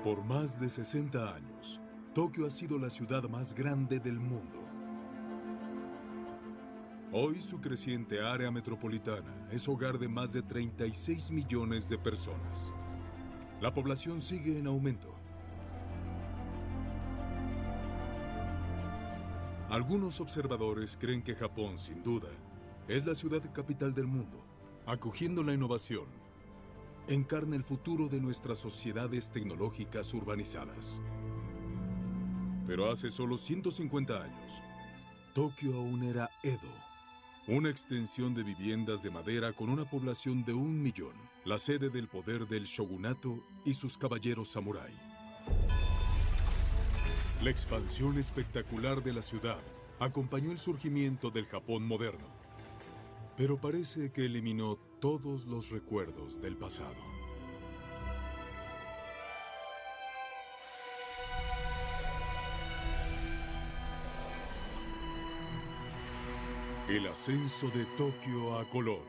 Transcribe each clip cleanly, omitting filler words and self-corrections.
Por más de 60 años, Tokio ha sido la ciudad más grande del mundo. Hoy su creciente área metropolitana es hogar de más de 36 millones de personas. La población sigue en aumento. Algunos observadores creen que Japón, sin duda, es la ciudad capital del mundo, acogiendo la innovación. Encarna el futuro de nuestras sociedades tecnológicas urbanizadas. Pero hace solo 150 años, Tokio aún era Edo, una extensión de viviendas de madera con una población de 1 millón, la sede del poder del shogunato y sus caballeros samurái. La expansión espectacular de la ciudad acompañó el surgimiento del Japón moderno, pero parece que eliminó todos los recuerdos del pasado. El ascenso de Tokio a color.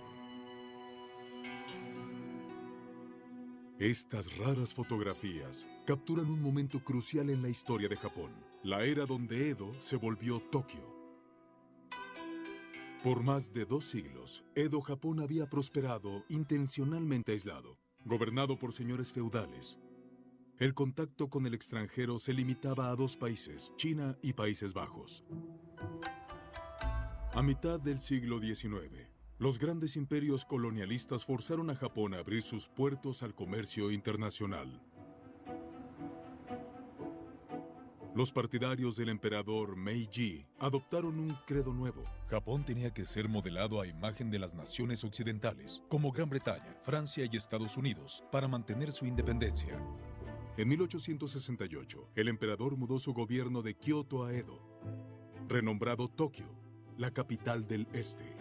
Estas raras fotografías capturan un momento crucial en la historia de Japón, la era donde Edo se volvió Tokio. Por más de 2 siglos, Edo, Japón había prosperado intencionalmente aislado, gobernado por señores feudales. El contacto con el extranjero se limitaba a 2 países, China y Países Bajos. A mitad del siglo XIX, los grandes imperios colonialistas forzaron a Japón a abrir sus puertos al comercio internacional. Los partidarios del emperador Meiji adoptaron un credo nuevo. Japón tenía que ser modelado a imagen de las naciones occidentales, como Gran Bretaña, Francia y Estados Unidos, para mantener su independencia. En 1868, el emperador mudó su gobierno de Kioto a Edo, renombrado Tokio, la capital del este.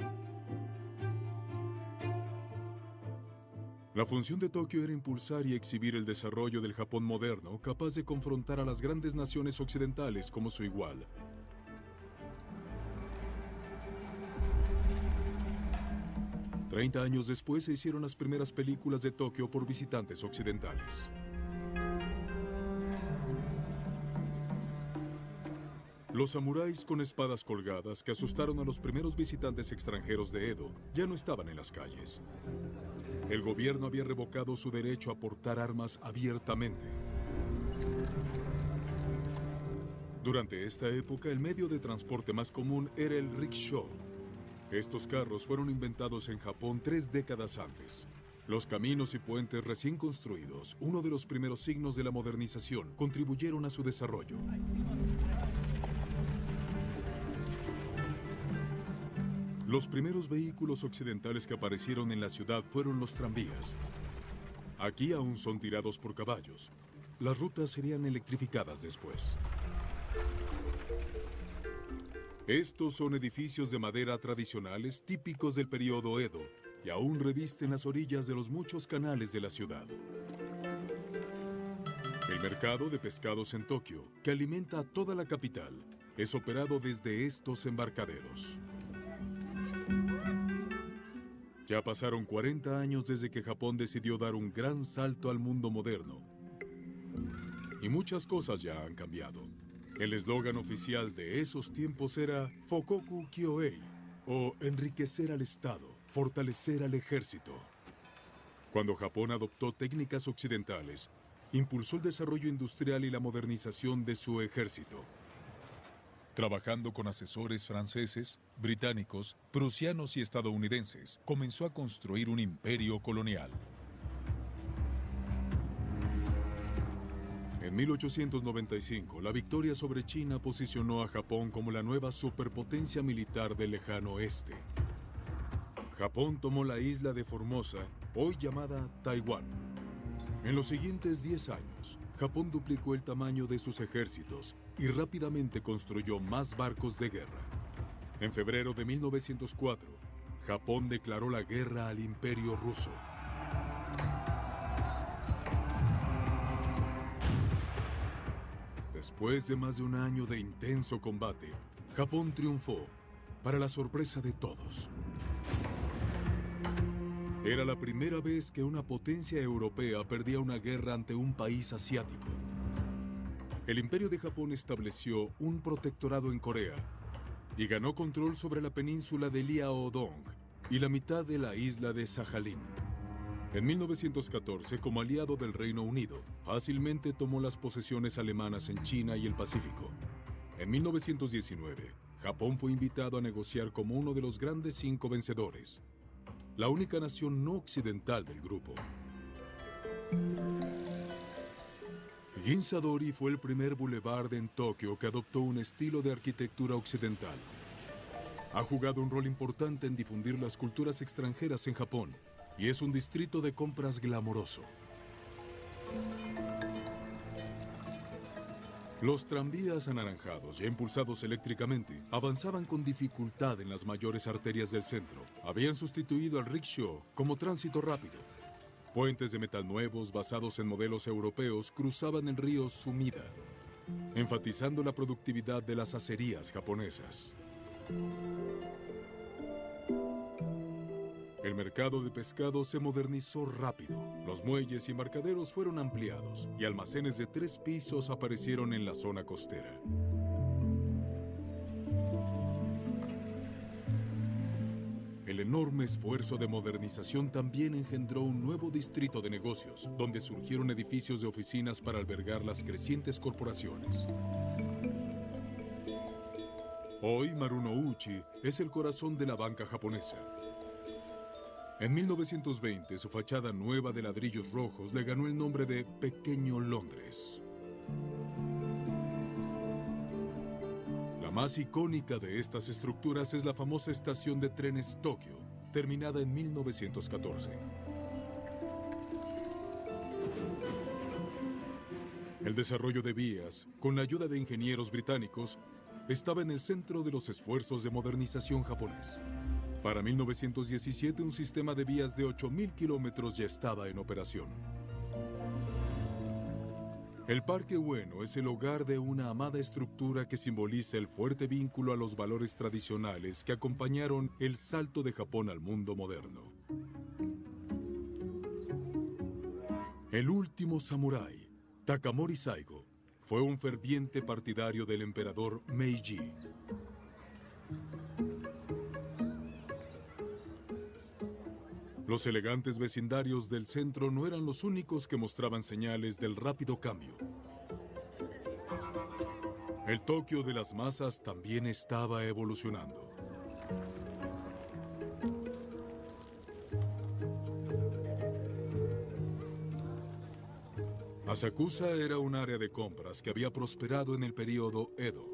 La función de Tokio era impulsar y exhibir el desarrollo del Japón moderno, capaz de confrontar a las grandes naciones occidentales como su igual. Treinta años después se hicieron las primeras películas de Tokio por visitantes occidentales. Los samuráis con espadas colgadas que asustaron a los primeros visitantes extranjeros de Edo ya no estaban en las calles. El gobierno había revocado su derecho a portar armas abiertamente. Durante esta época, el medio de transporte más común era el rickshaw. Estos carros fueron inventados en Japón 3 décadas antes. Los caminos y puentes recién construidos, uno de los primeros signos de la modernización, contribuyeron a su desarrollo. Los primeros vehículos occidentales que aparecieron en la ciudad fueron los tranvías. Aquí aún son tirados por caballos. Las rutas serían electrificadas después. Estos son edificios de madera tradicionales típicos del periodo Edo y aún revisten las orillas de los muchos canales de la ciudad. El mercado de pescados en Tokio, que alimenta a toda la capital, es operado desde estos embarcaderos. Ya pasaron 40 años desde que Japón decidió dar un gran salto al mundo moderno. Y muchas cosas ya han cambiado. El eslogan oficial de esos tiempos era Fokoku Kyoei, o enriquecer al Estado, fortalecer al ejército. Cuando Japón adoptó técnicas occidentales, impulsó el desarrollo industrial y la modernización de su ejército. Trabajando con asesores franceses, británicos, prusianos y estadounidenses, comenzó a construir un imperio colonial. En 1895, la victoria sobre China posicionó a Japón como la nueva superpotencia militar del lejano oeste. Japón tomó la isla de Formosa, hoy llamada Taiwán. En los siguientes 10 años, Japón duplicó el tamaño de sus ejércitos y rápidamente construyó más barcos de guerra. En febrero de 1904, Japón declaró la guerra al Imperio Ruso. Después de más de un año de intenso combate, Japón triunfó, para la sorpresa de todos. Era la primera vez que una potencia europea perdía una guerra ante un país asiático. El Imperio de Japón estableció un protectorado en Corea y ganó control sobre la península de Liaodong y la mitad de la isla de Sajalín. En 1914, como aliado del Reino Unido, fácilmente tomó las posesiones alemanas en China y el Pacífico. En 1919, Japón fue invitado a negociar como uno de los grandes 5 vencedores, la única nación no occidental del grupo. Ginza-dori fue el primer boulevard en Tokio que adoptó un estilo de arquitectura occidental. Ha jugado un rol importante en difundir las culturas extranjeras en Japón y es un distrito de compras glamoroso. Los tranvías anaranjados, ya impulsados eléctricamente, avanzaban con dificultad en las mayores arterias del centro. Habían sustituido al rickshaw como tránsito rápido. Puentes de metal nuevos, basados en modelos europeos, cruzaban el río Sumida, enfatizando la productividad de las acerías japonesas. El mercado de pescado se modernizó rápido. Los muelles y embarcaderos fueron ampliados y almacenes de 3 pisos aparecieron en la zona costera. El enorme esfuerzo de modernización también engendró un nuevo distrito de negocios, donde surgieron edificios de oficinas para albergar las crecientes corporaciones. Hoy, Marunouchi es el corazón de la banca japonesa. En 1920, su fachada nueva de ladrillos rojos le ganó el nombre de Pequeño Londres. La más icónica de estas estructuras es la famosa estación de trenes Tokio, terminada en 1914. El desarrollo de vías, con la ayuda de ingenieros británicos, estaba en el centro de los esfuerzos de modernización japonés. Para 1917, un sistema de vías de 8.000 kilómetros ya estaba en operación. El Parque Ueno es el hogar de una amada estructura que simboliza el fuerte vínculo a los valores tradicionales que acompañaron el salto de Japón al mundo moderno. El último samurái, Takamori Saigo, fue un ferviente partidario del emperador Meiji. Los elegantes vecindarios del centro no eran los únicos que mostraban señales del rápido cambio. El Tokio de las masas también estaba evolucionando. Asakusa era un área de compras que había prosperado en el período Edo.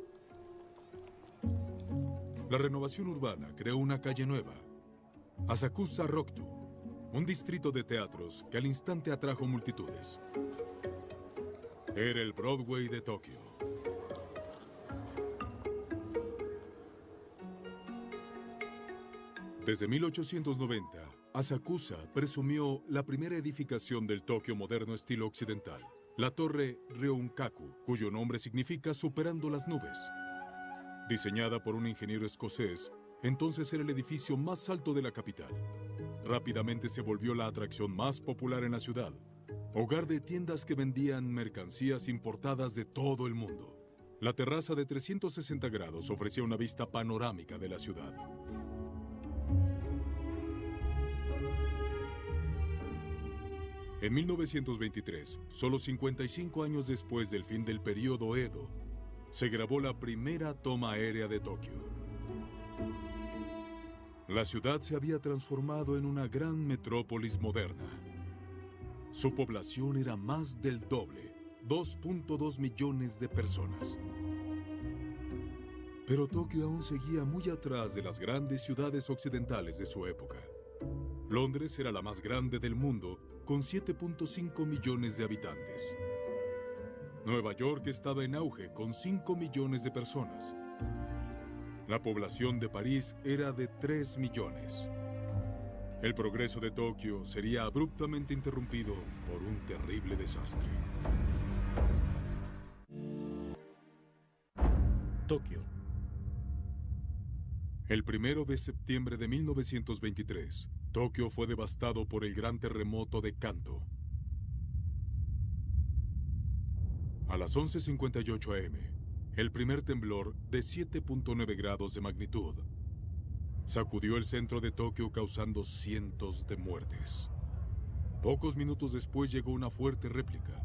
La renovación urbana creó una calle nueva, Asakusa Roktu, un distrito de teatros que al instante atrajo multitudes. Era el Broadway de Tokio. Desde 1890, Asakusa presumió la primera edificación del Tokio moderno estilo occidental, la Torre Ryunkaku, cuyo nombre significa superando las nubes. Diseñada por un ingeniero escocés, entonces era el edificio más alto de la capital. Rápidamente se volvió la atracción más popular en la ciudad, hogar de tiendas que vendían mercancías importadas de todo el mundo. La terraza de 360 grados ofrecía una vista panorámica de la ciudad. En 1923, solo 55 años después del fin del período Edo, se grabó la primera toma aérea de Tokio. La ciudad se había transformado en una gran metrópolis moderna. Su población era más del doble, 2.2 millones de personas. Pero Tokio aún seguía muy atrás de las grandes ciudades occidentales de su época. Londres era la más grande del mundo, con 7.5 millones de habitantes. Nueva York estaba en auge, con 5 millones de personas. La población de París era de 3 millones. El progreso de Tokio sería abruptamente interrumpido por un terrible desastre. Tokio. El 1 de septiembre de 1923, Tokio fue devastado por el gran terremoto de Kanto. A las 11:58 am, el primer temblor de 7.9 grados de magnitud sacudió el centro de Tokio causando cientos de muertes. Pocos minutos después llegó una fuerte réplica.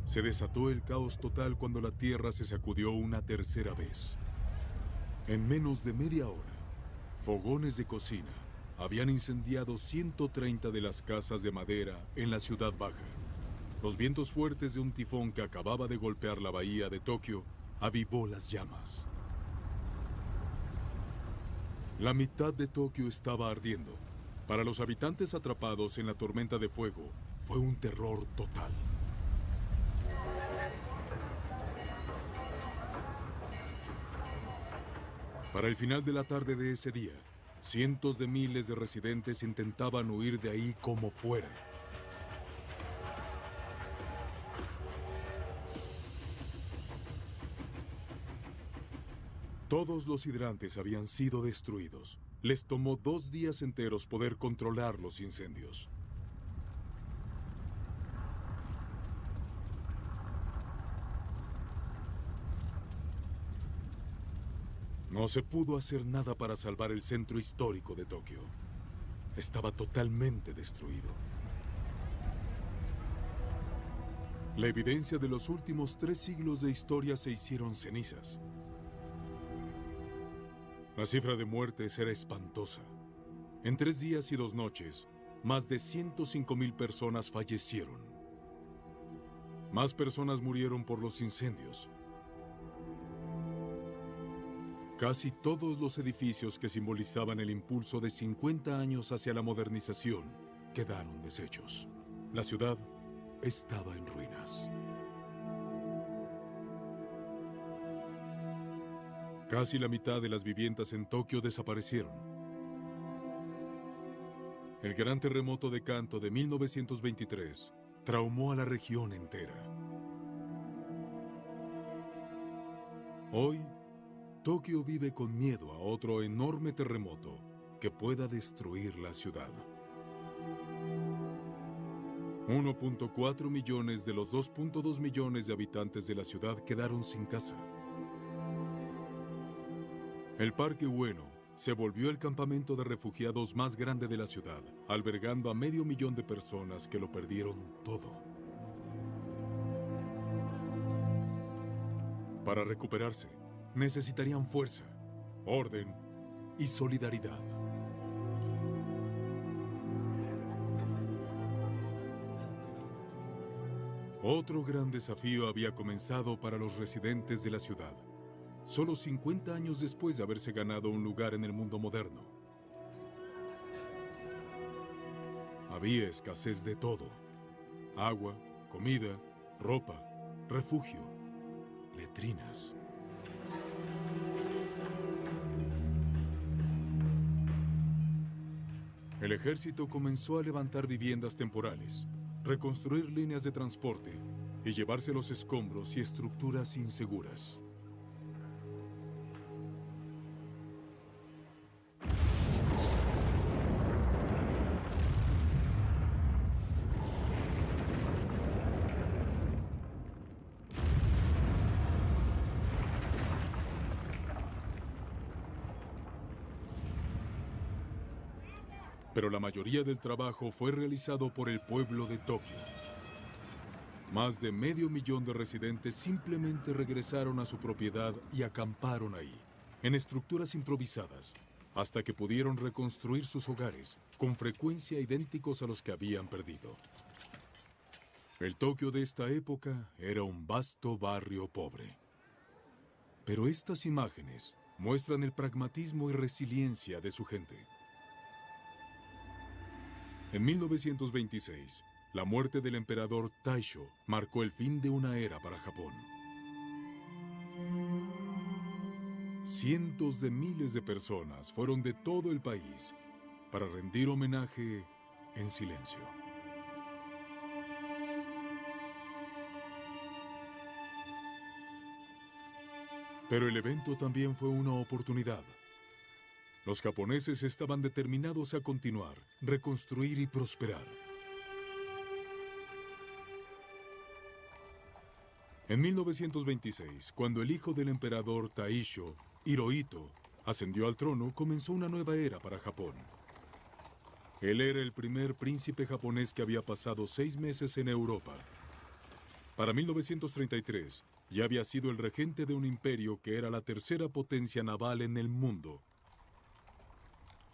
Se desató el caos total cuando la tierra se sacudió una tercera vez. En menos de media hora, fogones de cocina habían incendiado 130 de las casas de madera en la ciudad baja. Los vientos fuertes de un tifón que acababa de golpear la bahía de Tokio avivó las llamas. La mitad de Tokio estaba ardiendo. Para los habitantes atrapados en la tormenta de fuego, fue un terror total. Para el final de la tarde de ese día, cientos de miles de residentes intentaban huir de ahí como fuera. Todos los hidrantes habían sido destruidos. Les tomó 2 días enteros poder controlar los incendios. No se pudo hacer nada para salvar el centro histórico de Tokio. Estaba totalmente destruido. La evidencia de los últimos 3 siglos de historia se hicieron cenizas. La cifra de muertes era espantosa. En 3 días y 2 noches, más de 105,000 personas fallecieron. Más personas murieron por los incendios. Casi todos los edificios que simbolizaban el impulso de 50 años hacia la modernización quedaron deshechos. La ciudad estaba en ruinas. Casi la mitad de las viviendas en Tokio desaparecieron. El gran terremoto de Kanto de 1923 traumó a la región entera. Hoy, Tokio vive con miedo a otro enorme terremoto que pueda destruir la ciudad. 1.4 millones de los 2.2 millones de habitantes de la ciudad quedaron sin casa. El Parque Ueno se volvió el campamento de refugiados más grande de la ciudad, albergando a 500,000 de personas que lo perdieron todo. Para recuperarse, necesitarían fuerza, orden y solidaridad. Otro gran desafío había comenzado para los residentes de la ciudad, solo 50 años después de haberse ganado un lugar en el mundo moderno. Había escasez de todo: agua, comida, ropa, refugio, letrinas. El ejército comenzó a levantar viviendas temporales, reconstruir líneas de transporte y llevarse los escombros y estructuras inseguras. Pero la mayoría del trabajo fue realizado por el pueblo de Tokio. Más de 500,000 de residentes simplemente regresaron a su propiedad y acamparon ahí, en estructuras improvisadas, hasta que pudieron reconstruir sus hogares, con frecuencia idénticos a los que habían perdido. El Tokio de esta época era un vasto barrio pobre. Pero estas imágenes muestran el pragmatismo y resiliencia de su gente. En 1926, la muerte del emperador Taisho marcó el fin de una era para Japón. Cientos de miles de personas fueron de todo el país para rendir homenaje en silencio. Pero el evento también fue una oportunidad. Los japoneses estaban determinados a continuar, reconstruir y prosperar. En 1926, cuando el hijo del emperador Taisho, Hirohito, ascendió al trono, comenzó una nueva era para Japón. Él era el primer príncipe japonés que había pasado 6 meses en Europa. Para 1933, ya había sido el regente de un imperio que era la tercera potencia naval en el mundo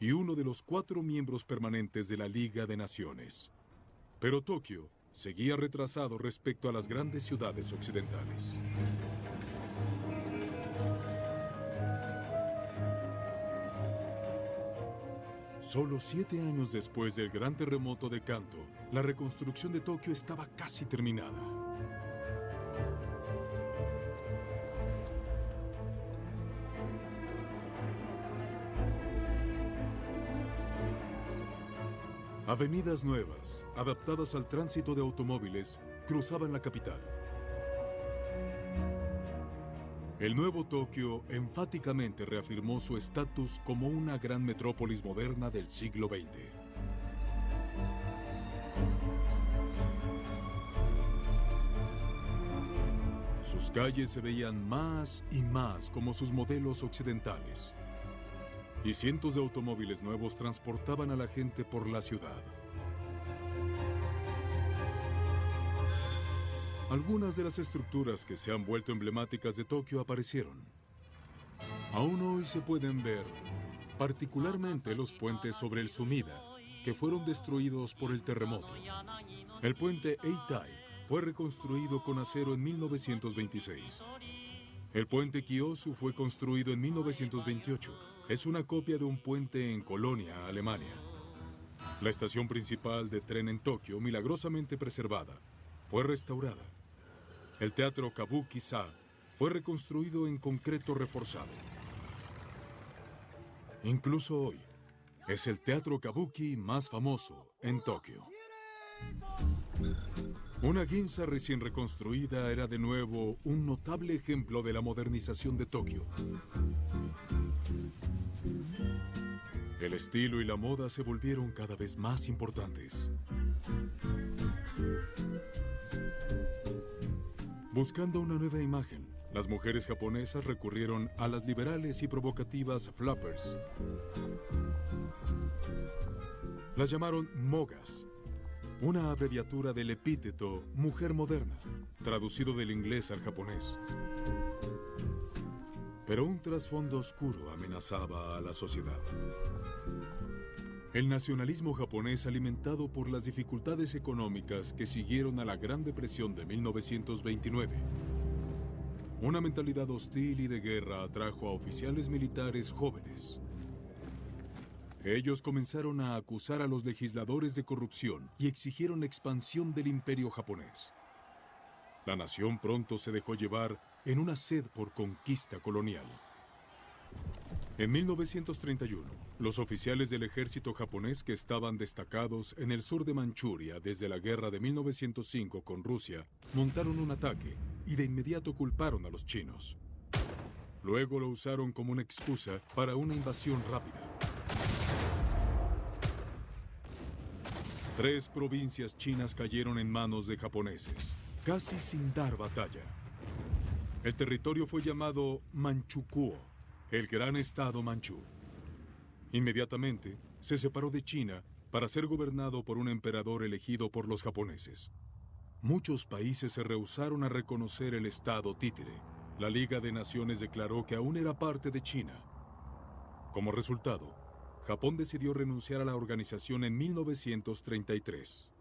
y uno de los 4 miembros permanentes de la Liga de Naciones. Pero Tokio seguía retrasado respecto a las grandes ciudades occidentales. Solo 7 años después del gran terremoto de Kanto, la reconstrucción de Tokio estaba casi terminada. Avenidas nuevas, adaptadas al tránsito de automóviles, cruzaban la capital. El nuevo Tokio enfáticamente reafirmó su estatus como una gran metrópolis moderna del siglo XX. Sus calles se veían más y más como sus modelos occidentales, y cientos de automóviles nuevos transportaban a la gente por la ciudad. Algunas de las estructuras que se han vuelto emblemáticas de Tokio aparecieron. Aún hoy se pueden ver, particularmente los puentes sobre el Sumida, que fueron destruidos por el terremoto. El puente Eitai fue reconstruido con acero en 1926. El puente Kiyosu fue construido en 1928. Es una copia de un puente en Colonia, Alemania. La estación principal de tren en Tokio, milagrosamente preservada, fue restaurada. El teatro Kabuki-za fue reconstruido en concreto reforzado. Incluso hoy, es el teatro Kabuki más famoso en Tokio. Una Ginza recién reconstruida era de nuevo un notable ejemplo de la modernización de Tokio. El estilo y la moda se volvieron cada vez más importantes. Buscando una nueva imagen, las mujeres japonesas recurrieron a las liberales y provocativas flappers. Las llamaron mogas, una abreviatura del epíteto mujer moderna, traducido del inglés al japonés. Pero un trasfondo oscuro amenazaba a la sociedad. El nacionalismo japonés, alimentado por las dificultades económicas que siguieron a la Gran Depresión de 1929. Una mentalidad hostil y de guerra atrajo a oficiales militares jóvenes. Ellos comenzaron a acusar a los legisladores de corrupción y exigieron la expansión del imperio japonés. La nación pronto se dejó llevar en una sed por conquista colonial. En 1931, los oficiales del ejército japonés que estaban destacados en el sur de Manchuria desde la guerra de 1905 con Rusia, montaron un ataque y de inmediato culparon a los chinos. Luego lo usaron como una excusa para una invasión rápida. 3 provincias chinas cayeron en manos de japoneses, casi sin dar batalla. El territorio fue llamado Manchukuo, el gran estado manchú. Inmediatamente se separó de China para ser gobernado por un emperador elegido por los japoneses. Muchos países se rehusaron a reconocer el estado títere. La Liga de Naciones declaró que aún era parte de China. Como resultado, Japón decidió renunciar a la organización en 1933.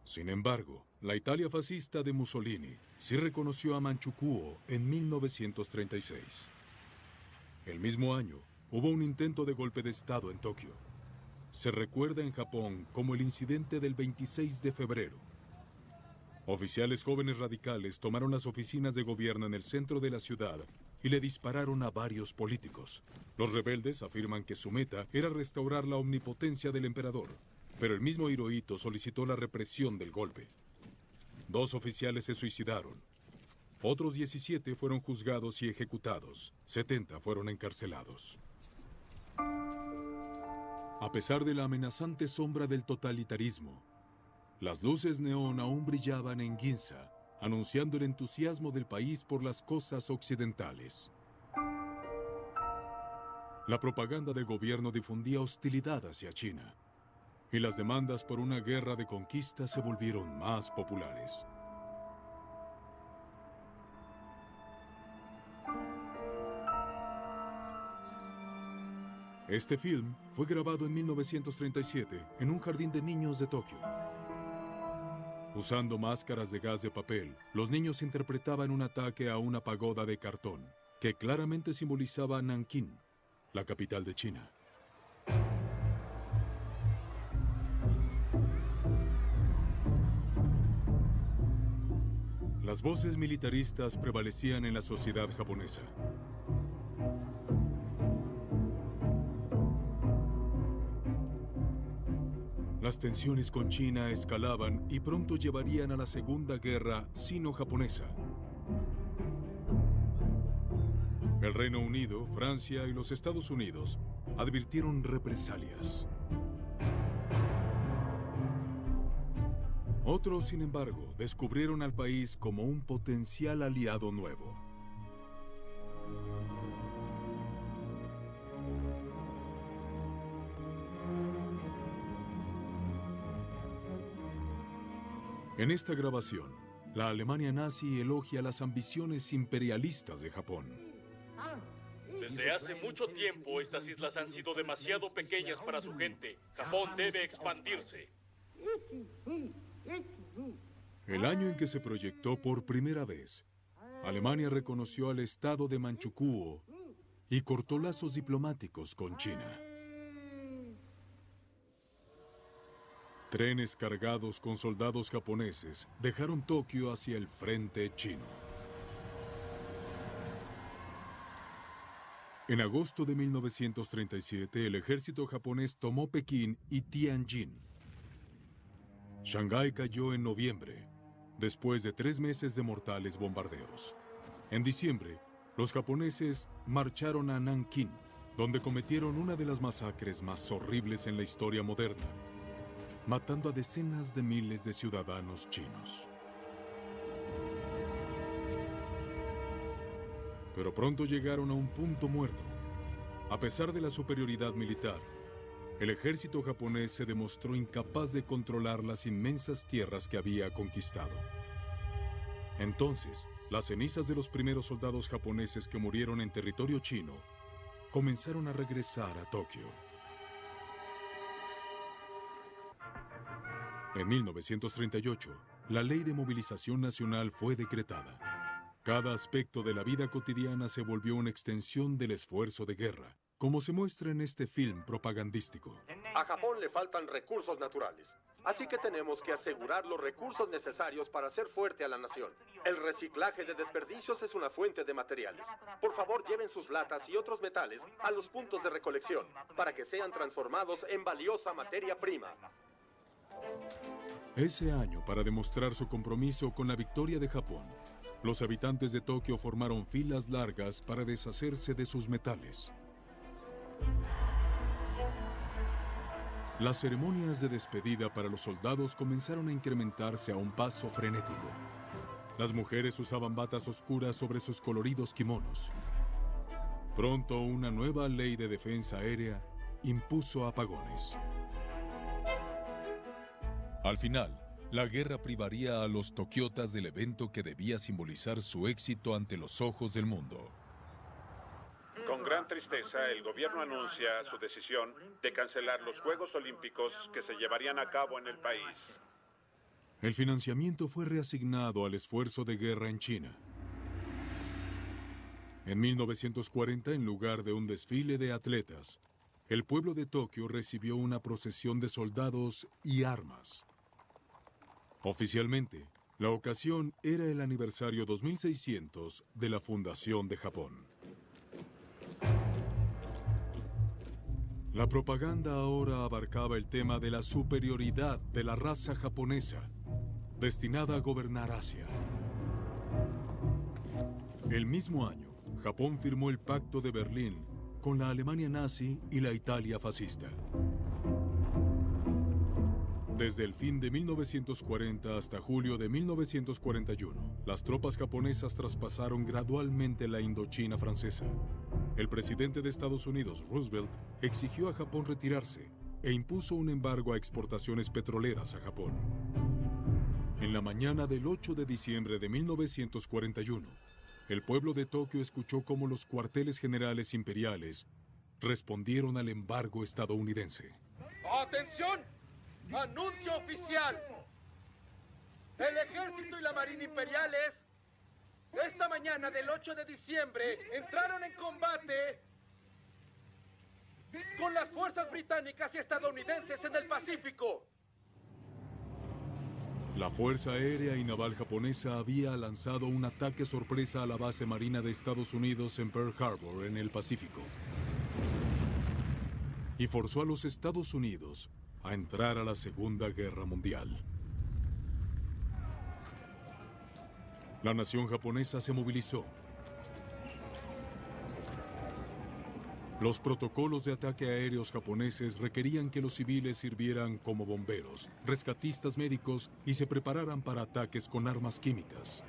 Sin embargo, la Italia fascista de Mussolini sí reconoció a Manchukuo en 1936. El mismo año, hubo un intento de golpe de Estado en Tokio. Se recuerda en Japón como el incidente del 26 de febrero. Oficiales jóvenes radicales tomaron las oficinas de gobierno en el centro de la ciudad y le dispararon a varios políticos. Los rebeldes afirman que su meta era restaurar la omnipotencia del emperador, pero el mismo Hirohito solicitó la represión del golpe. 2 oficiales se suicidaron. Otros 17 fueron juzgados y ejecutados. 70 fueron encarcelados. A pesar de la amenazante sombra del totalitarismo, las luces neón aún brillaban en Ginza, anunciando el entusiasmo del país por las costas occidentales. La propaganda del gobierno difundía hostilidad hacia China, y las demandas por una guerra de conquista se volvieron más populares. Este film fue grabado en 1937 en un jardín de niños de Tokio. Usando máscaras de gas de papel, los niños interpretaban un ataque a una pagoda de cartón, que claramente simbolizaba Nankín, la capital de China. Las voces militaristas prevalecían en la sociedad japonesa. Las tensiones con China escalaban y pronto llevarían a la Segunda Guerra Sino-Japonesa. El Reino Unido, Francia y los Estados Unidos advirtieron represalias. Otros, sin embargo, descubrieron al país como un potencial aliado nuevo. En esta grabación, la Alemania nazi elogia las ambiciones imperialistas de Japón. Desde hace mucho tiempo, estas islas han sido demasiado pequeñas para su gente. Japón debe expandirse. El año en que se proyectó por primera vez, Alemania reconoció al estado de Manchukuo y cortó lazos diplomáticos con China. Trenes cargados con soldados japoneses dejaron Tokio hacia el frente chino. En agosto de 1937, el ejército japonés tomó Pekín y Tianjin. Shanghái cayó en noviembre, después de 3 meses de mortales bombardeos. En diciembre, los japoneses marcharon a Nankín, donde cometieron una de las masacres más horribles en la historia moderna, matando a decenas de miles de ciudadanos chinos. Pero pronto llegaron a un punto muerto. A pesar de la superioridad militar, el ejército japonés se demostró incapaz de controlar las inmensas tierras que había conquistado. Entonces, las cenizas de los primeros soldados japoneses que murieron en territorio chino comenzaron a regresar a Tokio. En 1938, la Ley de Movilización Nacional fue decretada. Cada aspecto de la vida cotidiana se volvió una extensión del esfuerzo de guerra, como se muestra en este film propagandístico. A Japón le faltan recursos naturales, así que tenemos que asegurar los recursos necesarios para hacer fuerte a la nación. El reciclaje de desperdicios es una fuente de materiales. Por favor, lleven sus latas y otros metales a los puntos de recolección para que sean transformados en valiosa materia prima. Ese año, para demostrar su compromiso con la victoria de Japón, los habitantes de Tokio formaron filas largas para deshacerse de sus metales. Las ceremonias de despedida para los soldados comenzaron a incrementarse a un paso frenético. Las mujeres usaban batas oscuras sobre sus coloridos kimonos. Pronto, una nueva ley de defensa aérea impuso apagones. Al final, la guerra privaría a los tokiotas del evento que debía simbolizar su éxito ante los ojos del mundo. Con gran tristeza, el gobierno anuncia su decisión de cancelar los Juegos Olímpicos que se llevarían a cabo en el país. El financiamiento fue reasignado al esfuerzo de guerra en China. En 1940, en lugar de un desfile de atletas, el pueblo de Tokio recibió una procesión de soldados y armas. Oficialmente, la ocasión era el aniversario 2600 de la fundación de Japón. La propaganda ahora abarcaba el tema de la superioridad de la raza japonesa, destinada a gobernar Asia. El mismo año, Japón firmó el Pacto de Berlín con la Alemania nazi y la Italia fascista. Desde el fin de 1940 hasta julio de 1941, las tropas japonesas traspasaron gradualmente la Indochina francesa. El presidente de Estados Unidos, Roosevelt, exigió a Japón retirarse e impuso un embargo a exportaciones petroleras a Japón. En la mañana del 8 de diciembre de 1941, el pueblo de Tokio escuchó cómo los cuarteles generales imperiales respondieron al embargo estadounidense. ¡Atención! ¡Anuncio oficial! El ejército y la marina imperiales esta mañana del 8 de diciembre entraron en combate con las fuerzas británicas y estadounidenses en el Pacífico. La Fuerza Aérea y Naval japonesa había lanzado un ataque sorpresa a la base marina de Estados Unidos en Pearl Harbor, en el Pacífico, y forzó a los Estados Unidos a entrar a la Segunda Guerra Mundial. La nación japonesa se movilizó. Los protocolos de ataque aéreos japoneses requerían que los civiles sirvieran como bomberos, rescatistas médicos y se prepararan para ataques con armas químicas.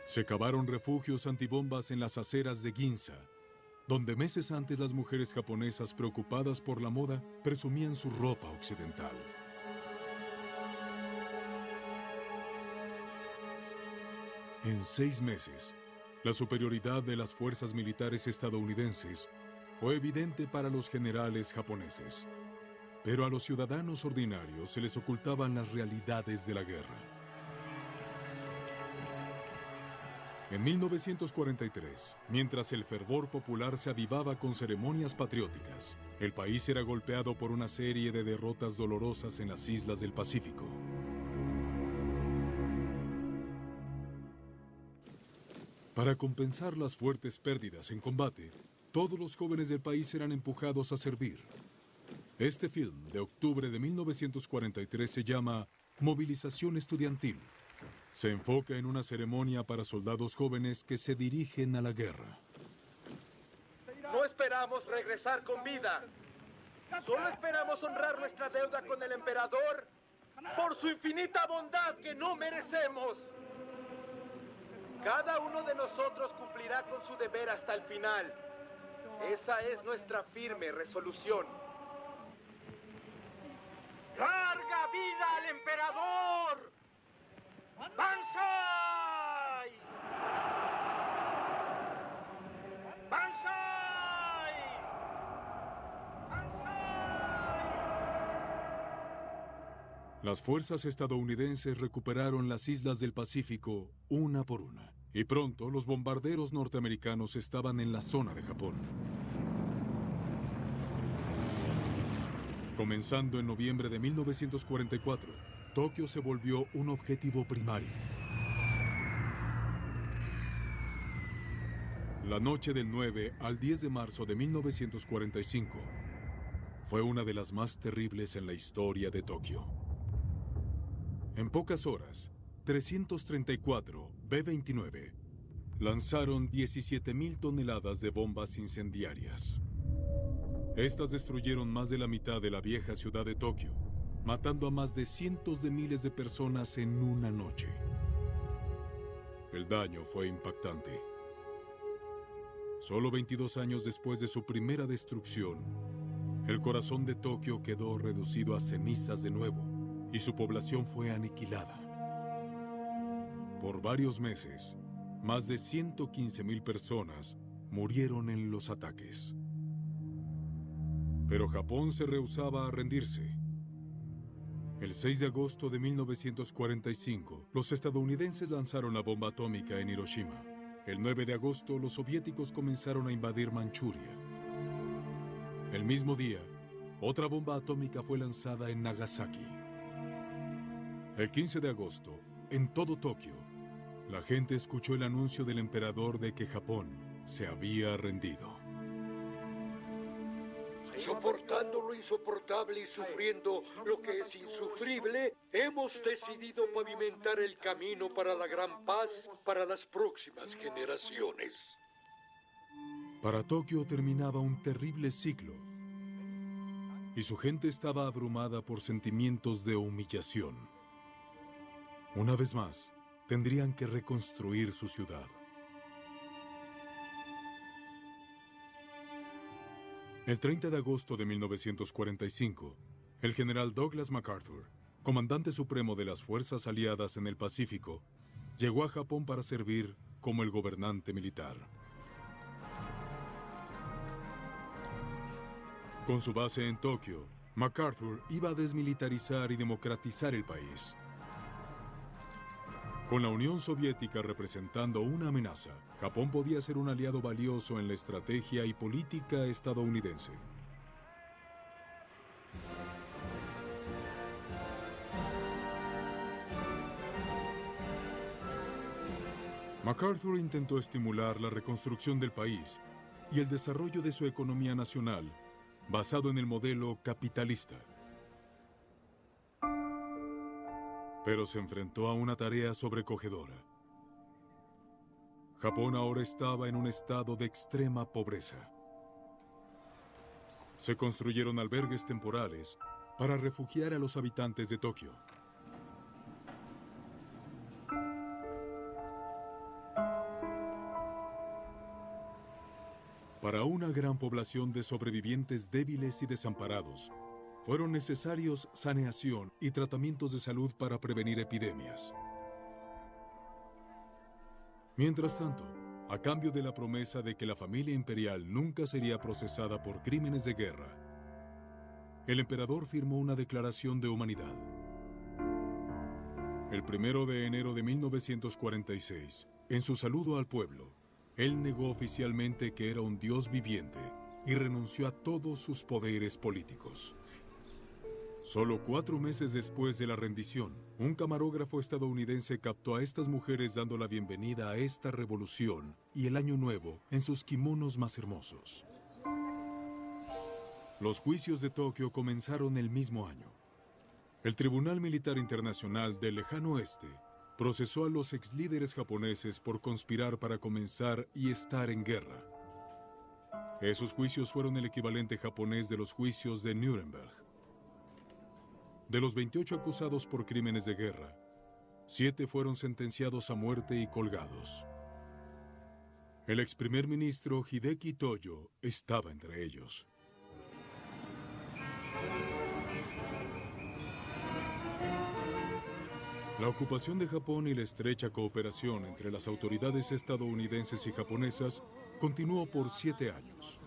Se cavaron refugios antibombas en las aceras de Ginza, donde meses antes las mujeres japonesas preocupadas por la moda presumían su ropa occidental. En 6 meses, la superioridad de las fuerzas militares estadounidenses fue evidente para los generales japoneses, pero a los ciudadanos ordinarios se les ocultaban las realidades de la guerra. En 1943, mientras el fervor popular se avivaba con ceremonias patrióticas, el país era golpeado por una serie de derrotas dolorosas en las islas del Pacífico. Para compensar las fuertes pérdidas en combate, todos los jóvenes del país eran empujados a servir. Este film de octubre de 1943 se llama Movilización Estudiantil. Se enfoca en una ceremonia para soldados jóvenes que se dirigen a la guerra. No esperamos regresar con vida. Solo esperamos honrar nuestra deuda con el emperador por su infinita bondad que no merecemos. Cada uno de nosotros cumplirá con su deber hasta el final. Esa es nuestra firme resolución. ¡Larga vida al emperador! ¡Banzai! ¡Banzai! ¡Banzai! Las fuerzas estadounidenses recuperaron las islas del Pacífico una por una, y pronto los bombarderos norteamericanos estaban en la zona de Japón. Comenzando en noviembre de 1944, Tokio se volvió un objetivo primario. La noche del 9 al 10 de marzo de 1945 fue una de las más terribles en la historia de Tokio. En pocas horas, 334 B-29 lanzaron 17,000 toneladas de bombas incendiarias. Estas destruyeron más de la mitad de la vieja ciudad de Tokio, matando a más de cientos de miles de personas en una noche. El daño fue impactante. Solo 22 años después de su primera destrucción, el corazón de Tokio quedó reducido a cenizas de nuevo y su población fue aniquilada. Por varios meses, más de 115,000 personas murieron en los ataques. Pero Japón se rehusaba a rendirse. El 6 de agosto de 1945, los estadounidenses lanzaron la bomba atómica en Hiroshima. El 9 de agosto, los soviéticos comenzaron a invadir Manchuria. El mismo día, otra bomba atómica fue lanzada en Nagasaki. El 15 de agosto, en todo Tokio, la gente escuchó el anuncio del emperador de que Japón se había rendido. Soportando lo insoportable y sufriendo lo que es insufrible, hemos decidido pavimentar el camino para la gran paz para las próximas generaciones. Para Tokio terminaba un terrible ciclo y su gente estaba abrumada por sentimientos de humillación. Una vez más, tendrían que reconstruir su ciudad. El 30 de agosto de 1945, el general Douglas MacArthur, comandante supremo de las fuerzas aliadas en el Pacífico, llegó a Japón para servir como el gobernante militar. Con su base en Tokio, MacArthur iba a desmilitarizar y democratizar el país. Con la Unión Soviética representando una amenaza, Japón podía ser un aliado valioso en la estrategia y política estadounidense. MacArthur intentó estimular la reconstrucción del país y el desarrollo de su economía nacional, basado en el modelo capitalista. Pero se enfrentó a una tarea sobrecogedora. Japón ahora estaba en un estado de extrema pobreza. Se construyeron albergues temporales para refugiar a los habitantes de Tokio. Para una gran población de sobrevivientes débiles y desamparados, fueron necesarios saneación y tratamientos de salud para prevenir epidemias. Mientras tanto, a cambio de la promesa de que la familia imperial nunca sería procesada por crímenes de guerra, el emperador firmó una declaración de humanidad. El 1 de enero de 1946, en su saludo al pueblo, él negó oficialmente que era un dios viviente y renunció a todos sus poderes políticos. Solo 4 meses después de la rendición, un camarógrafo estadounidense captó a estas mujeres dando la bienvenida a esta revolución y el año nuevo en sus kimonos más hermosos. Los juicios de Tokio comenzaron el mismo año. El Tribunal Militar Internacional del Lejano Oeste procesó a los exlíderes japoneses por conspirar para comenzar y estar en guerra. Esos juicios fueron el equivalente japonés de los juicios de Nuremberg. De los 28 acusados por crímenes de guerra, 7 fueron sentenciados a muerte y colgados. El ex primer ministro Hideki Toyo estaba entre ellos. La ocupación de Japón y la estrecha cooperación entre las autoridades estadounidenses y japonesas continuó por 7 años.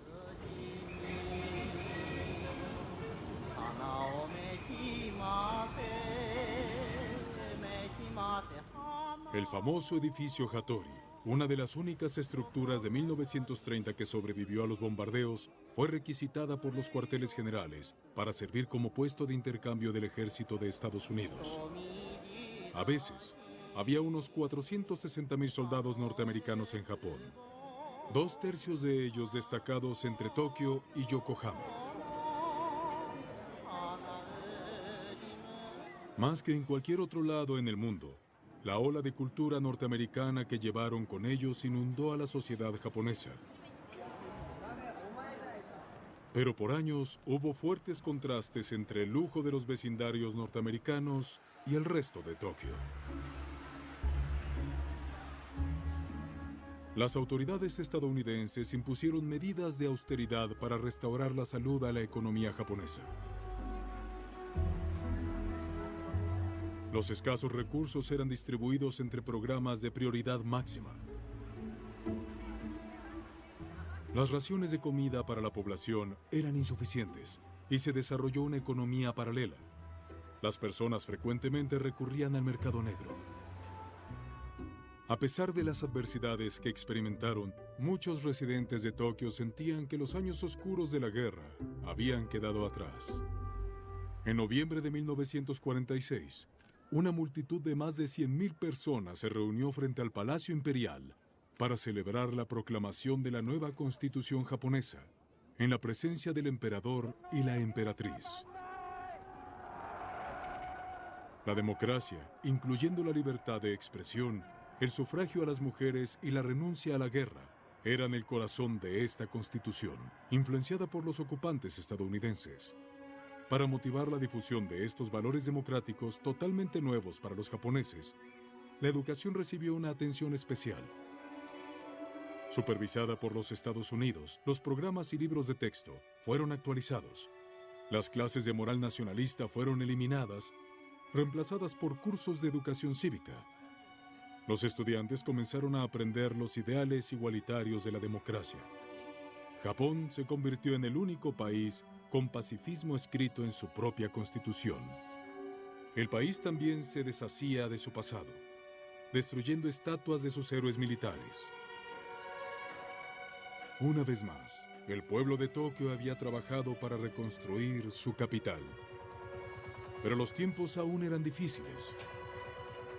El famoso edificio Hattori, una de las únicas estructuras de 1930 que sobrevivió a los bombardeos, fue requisitada por los cuarteles generales para servir como puesto de intercambio del ejército de Estados Unidos. A veces, había unos 460,000 soldados norteamericanos en Japón, 2/3 de ellos destacados entre Tokio y Yokohama. Más que en cualquier otro lado en el mundo, la ola de cultura norteamericana que llevaron con ellos inundó a la sociedad japonesa. Pero por años hubo fuertes contrastes entre el lujo de los vecindarios norteamericanos y el resto de Tokio. Las autoridades estadounidenses impusieron medidas de austeridad para restaurar la salud a la economía japonesa. Los escasos recursos eran distribuidos entre programas de prioridad máxima. Las raciones de comida para la población eran insuficientes y se desarrolló una economía paralela. Las personas frecuentemente recurrían al mercado negro. A pesar de las adversidades que experimentaron, muchos residentes de Tokio sentían que los años oscuros de la guerra habían quedado atrás. En noviembre de 1946, una multitud de más de 100,000 personas se reunió frente al Palacio Imperial para celebrar la proclamación de la nueva Constitución japonesa, en la presencia del emperador y la emperatriz. La democracia, incluyendo la libertad de expresión, el sufragio a las mujeres y la renuncia a la guerra, eran el corazón de esta constitución, influenciada por los ocupantes estadounidenses. Para motivar la difusión de estos valores democráticos totalmente nuevos para los japoneses, la educación recibió una atención especial. Supervisada por los Estados Unidos, los programas y libros de texto fueron actualizados. Las clases de moral nacionalista fueron eliminadas, reemplazadas por cursos de educación cívica. Los estudiantes comenzaron a aprender los ideales igualitarios de la democracia. Japón se convirtió en el único país con pacifismo escrito en su propia constitución. El país también se deshacía de su pasado, destruyendo estatuas de sus héroes militares. Una vez más, el pueblo de Tokio había trabajado para reconstruir su capital. Pero los tiempos aún eran difíciles.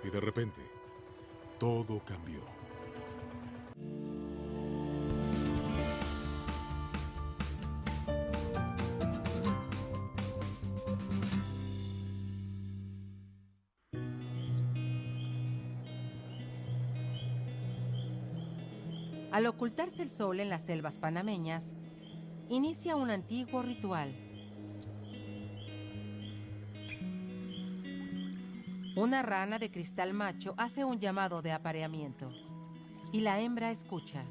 Y de repente, todo cambió. Al ocultarse el sol en las selvas panameñas, inicia un antiguo ritual. Una rana de cristal macho hace un llamado de apareamiento y la hembra escucha.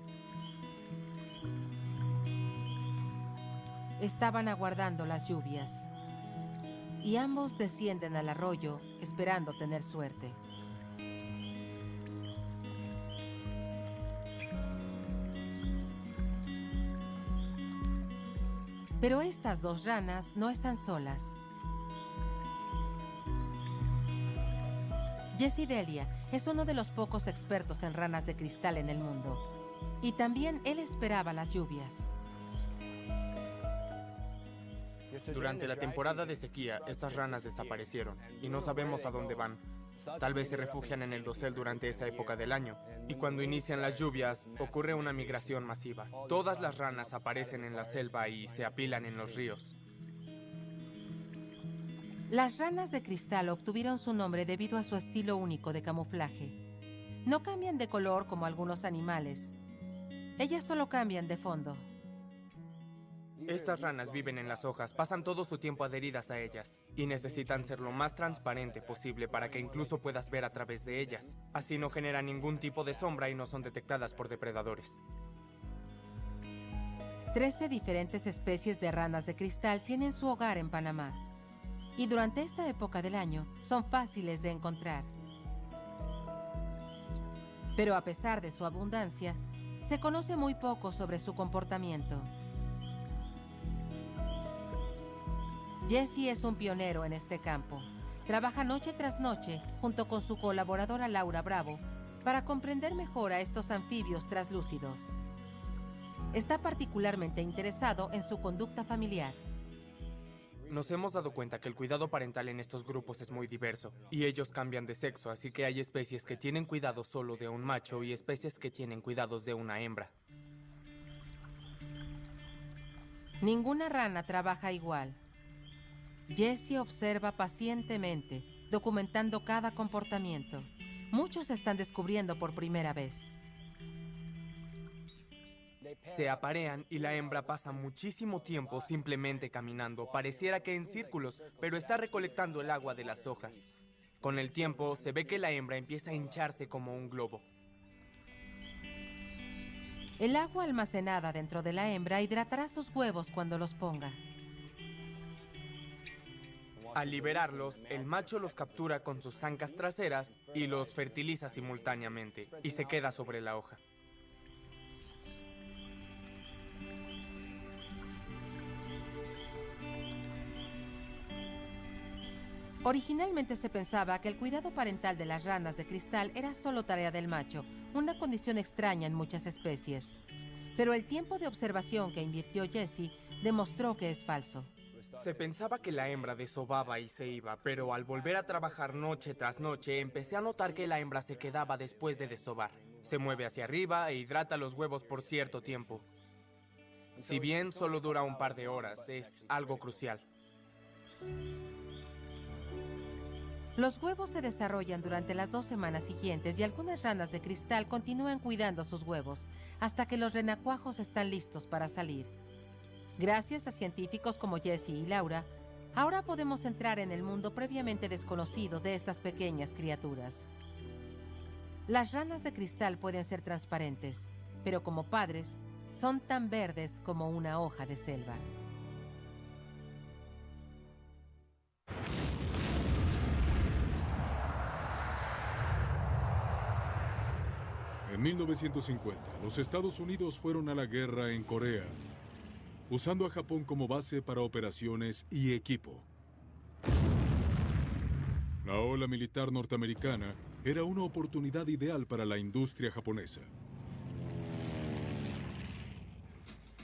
Estaban aguardando las lluvias y ambos descienden al arroyo esperando tener suerte. Pero estas dos ranas no están solas. Jesse Delia es uno de los pocos expertos en ranas de cristal en el mundo. Y también él esperaba las lluvias. Durante la temporada de sequía, estas ranas desaparecieron y no sabemos a dónde van. Tal vez se refugian en el dosel durante esa época del año. Y cuando inician las lluvias, ocurre una migración masiva. Todas las ranas aparecen en la selva y se apilan en los ríos. Las ranas de cristal obtuvieron su nombre debido a su estilo único de camuflaje. No cambian de color como algunos animales. Ellas solo cambian de fondo. Estas ranas viven en las hojas, pasan todo su tiempo adheridas a ellas y necesitan ser lo más transparente posible para que incluso puedas ver a través de ellas. Así no generan ningún tipo de sombra y no son detectadas por depredadores. 13 diferentes especies de ranas de cristal tienen su hogar en Panamá. Y durante esta época del año son fáciles de encontrar. Pero a pesar de su abundancia, se conoce muy poco sobre su comportamiento. Jesse es un pionero en este campo. Trabaja noche tras noche junto con su colaboradora Laura Bravo para comprender mejor a estos anfibios translúcidos. Está particularmente interesado en su conducta familiar. Nos hemos dado cuenta que el cuidado parental en estos grupos es muy diverso, y ellos cambian de sexo, así que hay especies que tienen cuidado solo de un macho y especies que tienen cuidados de una hembra. Ninguna rana trabaja igual. Jesse observa pacientemente, documentando cada comportamiento. Muchos están descubriendo por primera vez. Se aparean y la hembra pasa muchísimo tiempo simplemente caminando. Pareciera que en círculos, pero está recolectando el agua de las hojas. Con el tiempo, se ve que la hembra empieza a hincharse como un globo. El agua almacenada dentro de la hembra hidratará sus huevos cuando los ponga. Al liberarlos, el macho los captura con sus ancas traseras y los fertiliza simultáneamente, y se queda sobre la hoja. Originalmente se pensaba que el cuidado parental de las ranas de cristal era solo tarea del macho, una condición extraña en muchas especies. Pero el tiempo de observación que invirtió Jesse demostró que es falso. Se pensaba que la hembra desobaba y se iba, pero al volver a trabajar noche tras noche, empecé a notar que la hembra se quedaba después de desovar. Se mueve hacia arriba e hidrata los huevos por cierto tiempo. Si bien solo dura un par de horas, es algo crucial. Los huevos se desarrollan durante las 2 semanas siguientes y algunas ranas de cristal continúan cuidando sus huevos hasta que los renacuajos están listos para salir. Gracias a científicos como Jesse y Laura, ahora podemos entrar en el mundo previamente desconocido de estas pequeñas criaturas. Las ranas de cristal pueden ser transparentes, pero como padres, son tan verdes como una hoja de selva. En 1950, los Estados Unidos fueron a la guerra en Corea, usando a Japón como base para operaciones y equipo. La ola militar norteamericana era una oportunidad ideal para la industria japonesa.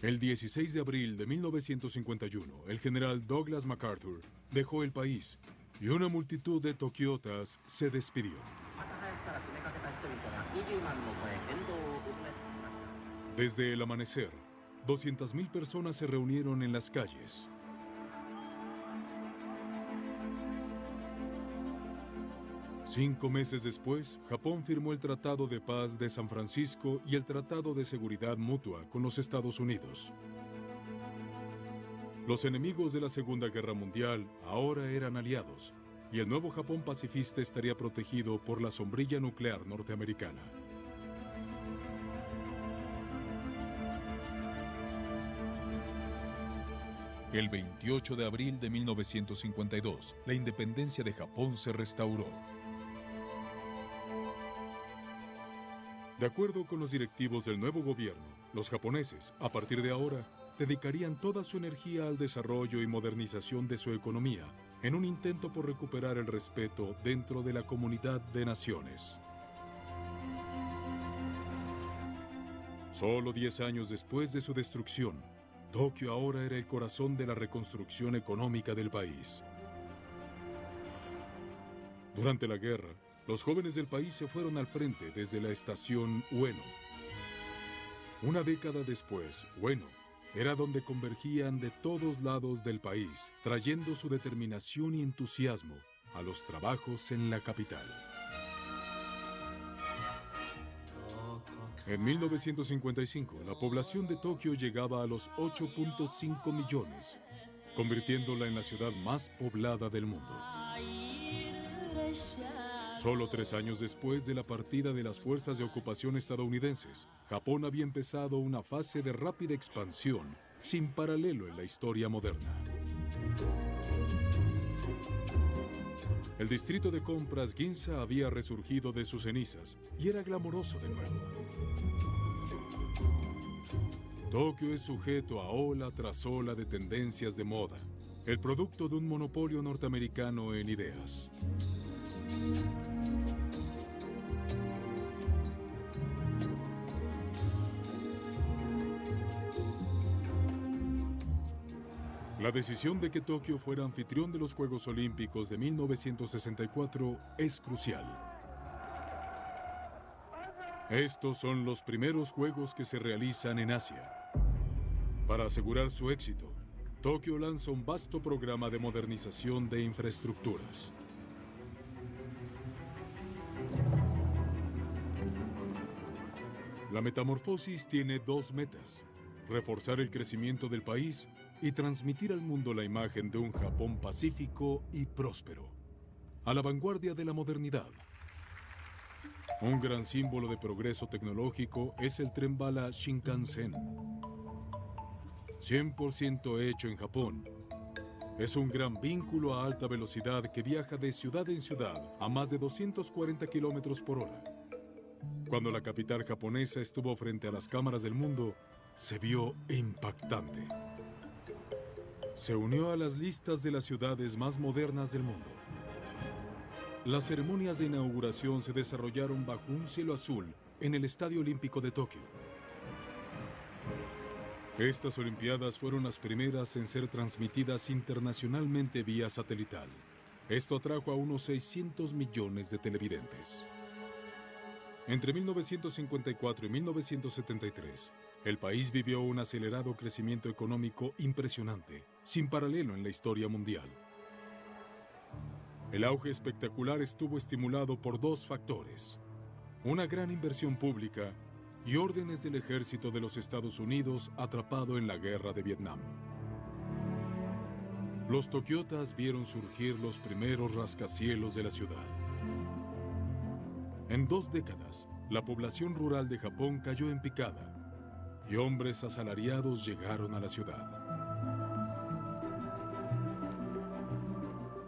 El 16 de abril de 1951, el general Douglas MacArthur dejó el país y una multitud de tokiotas se despidió. Desde el amanecer, 200,000 personas se reunieron en las calles. Cinco meses después, Japón firmó el Tratado de Paz de San Francisco y el Tratado de Seguridad Mutua con los Estados Unidos. Los enemigos de la Segunda Guerra Mundial ahora eran aliados, y el nuevo Japón pacifista estaría protegido por la sombrilla nuclear norteamericana. El 28 de abril de 1952, la independencia de Japón se restauró. De acuerdo con los directivos del nuevo gobierno, los japoneses, a partir de ahora, dedicarían toda su energía al desarrollo y modernización de su economía, en un intento por recuperar el respeto dentro de la comunidad de naciones. Solo 10 años después de su destrucción, Tokio ahora era el corazón de la reconstrucción económica del país. Durante la guerra, los jóvenes del país se fueron al frente desde la estación Ueno. Una década después, Ueno era donde convergían de todos lados del país, trayendo su determinación y entusiasmo a los trabajos en la capital. En 1955, la población de Tokio llegaba a los 8.5 millones, convirtiéndola en la ciudad más poblada del mundo. Solo 3 años después de la partida de las fuerzas de ocupación estadounidenses, Japón había empezado una fase de rápida expansión sin paralelo en la historia moderna. El distrito de compras Ginza había resurgido de sus cenizas y era glamoroso de nuevo. Tokio es sujeto a ola tras ola de tendencias de moda, el producto de un monopolio norteamericano en ideas. La decisión de que Tokio fuera anfitrión de los Juegos Olímpicos de 1964 es crucial. Estos son los primeros Juegos que se realizan en Asia. Para asegurar su éxito, Tokio lanza un vasto programa de modernización de infraestructuras. La metamorfosis tiene 2 metas: reforzar el crecimiento del país y transmitir al mundo la imagen de un Japón pacífico y próspero, a la vanguardia de la modernidad. Un gran símbolo de progreso tecnológico es el tren bala Shinkansen. 100% hecho en Japón, es un gran vínculo a alta velocidad que viaja de ciudad en ciudad a más de 240 kilómetros por hora. Cuando la capital japonesa estuvo frente a las cámaras del mundo, se vio impactante. Se unió a las listas de las ciudades más modernas del mundo. Las ceremonias de inauguración se desarrollaron bajo un cielo azul en el Estadio Olímpico de Tokio. Estas Olimpiadas fueron las primeras en ser transmitidas internacionalmente vía satelital. Esto atrajo a unos 600 millones de televidentes. Entre 1954 y 1973, el país vivió un acelerado crecimiento económico impresionante, sin paralelo en la historia mundial. El auge espectacular estuvo estimulado por dos factores: una gran inversión pública y órdenes del ejército de los Estados Unidos atrapado en la guerra de Vietnam. Los tokiotas vieron surgir los primeros rascacielos de la ciudad. En 2 décadas, la población rural de Japón cayó en picada y hombres asalariados llegaron a la ciudad.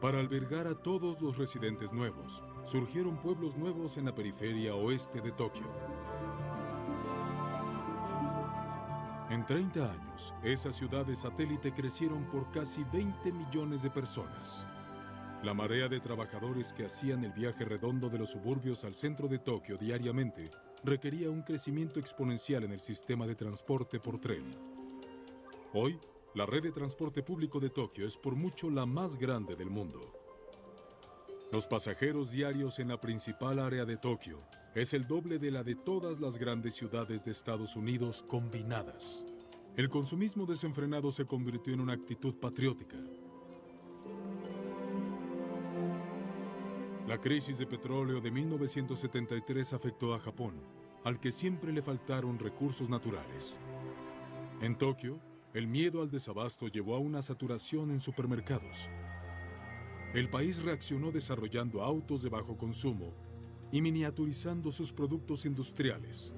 Para albergar a todos los residentes nuevos, surgieron pueblos nuevos en la periferia oeste de Tokio. En 30 años, esas ciudades satélite crecieron por casi 20 millones de personas. La marea de trabajadores que hacían el viaje redondo de los suburbios al centro de Tokio diariamente requería un crecimiento exponencial en el sistema de transporte por tren. Hoy, la red de transporte público de Tokio es por mucho la más grande del mundo. Los pasajeros diarios en la principal área de Tokio es el doble de la de todas las grandes ciudades de Estados Unidos combinadas. El consumismo desenfrenado se convirtió en una actitud patriótica. La crisis de petróleo de 1973 afectó a Japón, al que siempre le faltaron recursos naturales. En Tokio, el miedo al desabasto llevó a una saturación en supermercados. El país reaccionó desarrollando autos de bajo consumo y miniaturizando sus productos industriales.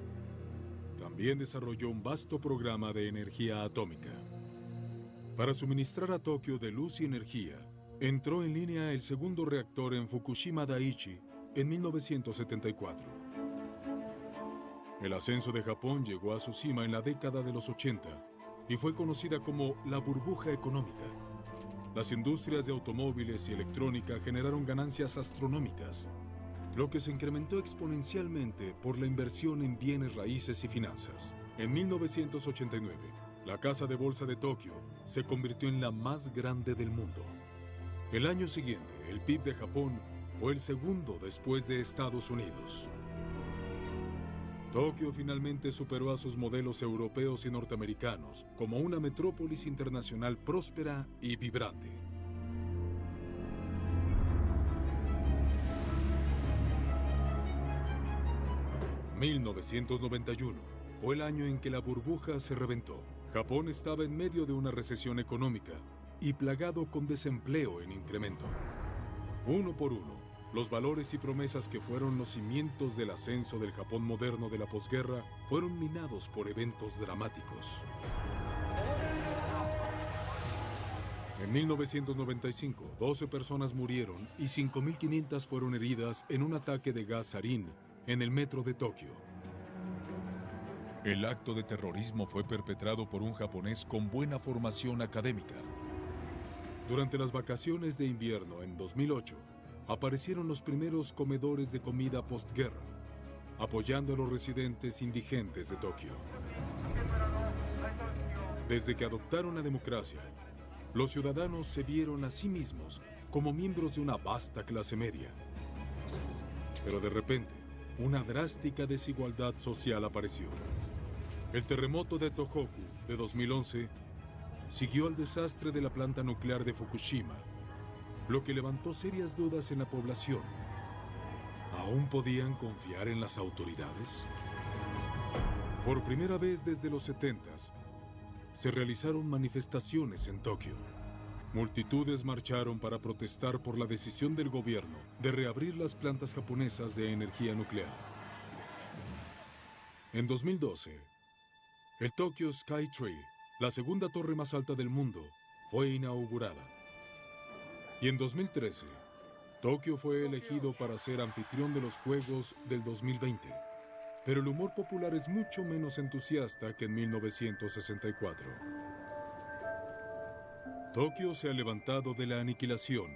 También desarrolló un vasto programa de energía atómica. Para suministrar a Tokio de luz y energía, entró en línea el segundo reactor en Fukushima Daiichi en 1974. El ascenso de Japón llegó a su cima en la década de los 80 y fue conocida como la burbuja económica. Las industrias de automóviles y electrónica generaron ganancias astronómicas, lo que se incrementó exponencialmente por la inversión en bienes raíces y finanzas. En 1989, la Casa de Bolsa de Tokio se convirtió en la más grande del mundo. El año siguiente, el PIB de Japón fue el segundo después de Estados Unidos. Tokio finalmente superó a sus modelos europeos y norteamericanos como una metrópolis internacional próspera y vibrante. ...1991 fue el año en que la burbuja se reventó. Japón estaba en medio de una recesión económica y plagado con desempleo en incremento. Uno por uno, los valores y promesas que fueron los cimientos del ascenso del Japón moderno de la posguerra fueron minados por eventos dramáticos. En 1995, 12 personas murieron y 5.500 fueron heridas en un ataque de gas sarín en el metro de Tokio. El acto de terrorismo fue perpetrado por un japonés con buena formación académica. Durante las vacaciones de invierno en 2008, aparecieron los primeros comedores de comida postguerra, apoyando a los residentes indigentes de Tokio. Desde que adoptaron la democracia, los ciudadanos se vieron a sí mismos como miembros de una vasta clase media. Pero de repente, una drástica desigualdad social apareció. El terremoto de Tohoku de 2011 siguió al desastre de la planta nuclear de Fukushima, lo que levantó serias dudas en la población. ¿Aún podían confiar en las autoridades? Por primera vez desde los 70s, se realizaron manifestaciones en Tokio. Multitudes marcharon para protestar por la decisión del gobierno de reabrir las plantas japonesas de energía nuclear. En 2012, el Tokyo Sky Tree, la segunda torre más alta del mundo, fue inaugurada. Y en 2013, Tokio fue elegido para ser anfitrión de los Juegos del 2020. Pero el humor popular es mucho menos entusiasta que en 1964. Tokio se ha levantado de la aniquilación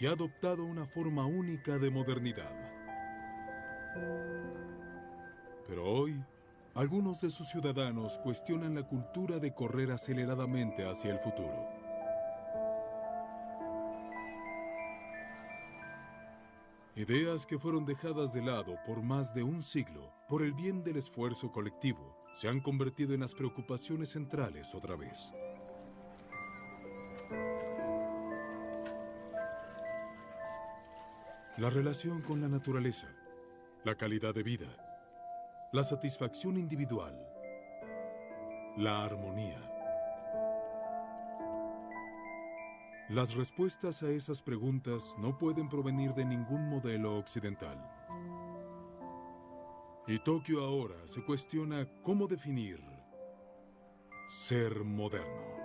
y ha adoptado una forma única de modernidad. Pero hoy, algunos de sus ciudadanos cuestionan la cultura de correr aceleradamente hacia el futuro. Ideas que fueron dejadas de lado por más de un siglo por el bien del esfuerzo colectivo se han convertido en las preocupaciones centrales otra vez. la relación con la naturaleza, la calidad de vida, la satisfacción individual, la armonía. Las respuestas a esas preguntas no pueden provenir de ningún modelo occidental. Y Tokio ahora se cuestiona cómo definir ser moderno.